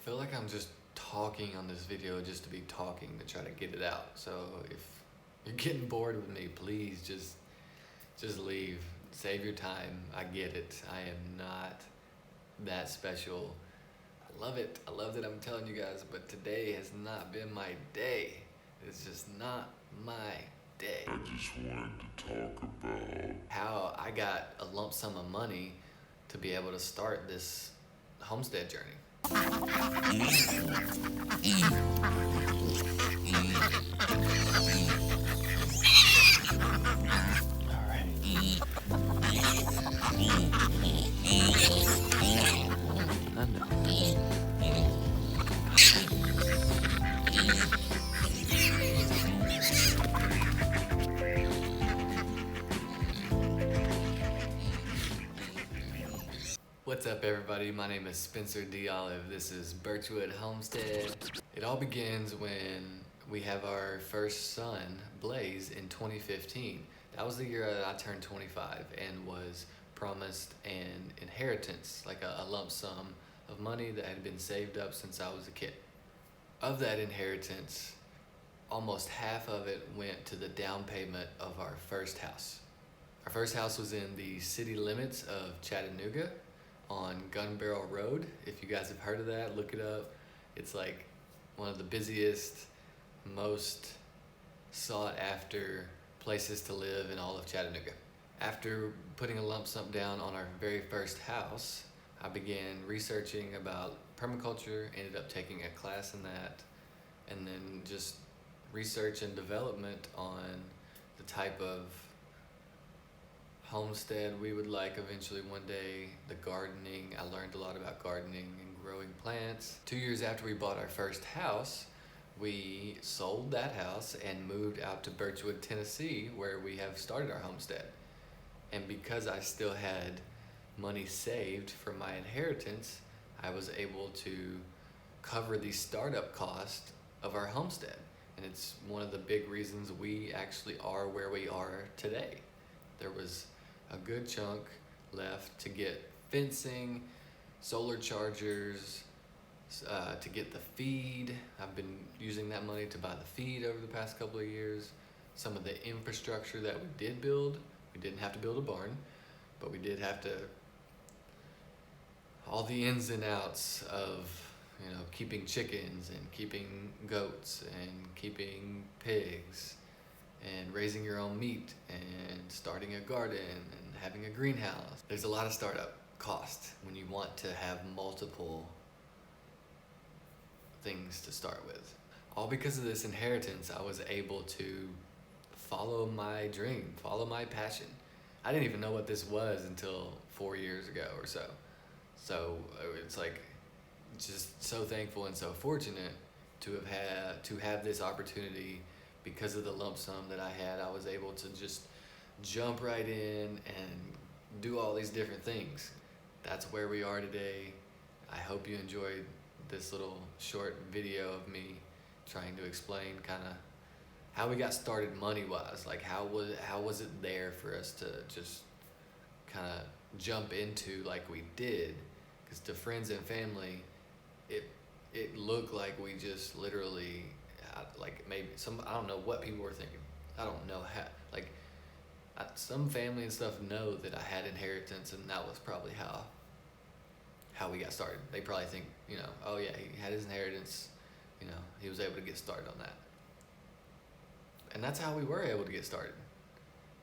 feel like I'm just talking on this video just to be talking to try to get it out. So if you're getting bored with me, please just leave. Save your time. I get it. I am not that special. I love it. I love that I'm telling you guys, but today has not been my day. It's just not my day. I just wanted to talk about how I got a lump sum of money to be able to start this homestead journey. What's up, everybody? My name is Spencer D. Olive. This is Birchwood Homestead. It all begins when we have our first son, Blaze, in 2015. That was the year that I turned 25 and was promised an inheritance, like a lump sum of money that had been saved up since I was a kid. Of that inheritance, almost half of it went to the down payment of our first house. Our first house was in the city limits of Chattanooga, on Gun Barrel Road. If you guys have heard of that, look it up. It's like one of the busiest, most sought after places to live in all of Chattanooga. After putting a lump sum down on our very first house, I began researching about permaculture, ended up taking a class in that, and then just research and development on the type of homestead we would like eventually one day, the gardening. I learned a lot about gardening and growing plants. 2 years after we bought our first house, we sold that house and moved out to Birchwood, Tennessee, where we have started our homestead. And because I still had money saved from my inheritance, I was able to cover the startup cost of our homestead. And it's one of the big reasons we actually are where we are today. There was a good chunk left to get fencing, solar chargers, to get the feed. I've been using that money to buy the feed over the past couple of years. Some of the infrastructure that we did build, we didn't have to build a barn, but we did have to, all the ins and outs of, keeping chickens and keeping goats and keeping pigs and raising your own meat and starting a garden and having a greenhouse. There's a lot of startup cost when you want to have multiple things to start with. All because of this inheritance, I was able to follow my dream, follow my passion. I didn't even know what this was until 4 years ago or so. So it's like, just so thankful and so fortunate to have this opportunity. Because of the lump sum that I had, I was able to just jump right in and do all these different things. That's where we are today. I hope you enjoyed this little short video of me trying to explain kind of how we got started money-wise. Like how was it there for us to just kind of jump into like we did? Because to friends and family, it looked like we just literally, like maybe I don't know what people were thinking. I don't know how, some family and stuff know that I had inheritance, and that was probably how we got started. They probably think, oh yeah, he had his inheritance, he was able to get started on that. And that's how we were able to get started.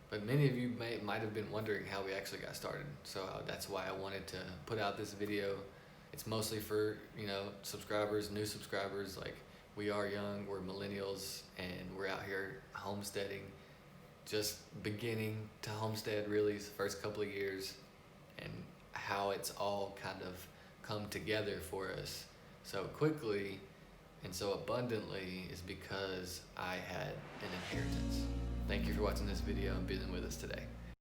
But many of you might have been wondering how we actually got started. So that's why I wanted to put out this video. It's mostly for, subscribers, new subscribers. Like, we are young, we're millennials, and we're out here homesteading, just beginning to homestead really the first couple of years, and how it's all kind of come together for us so quickly and so abundantly is because I had an inheritance. Thank you for watching this video and being with us today.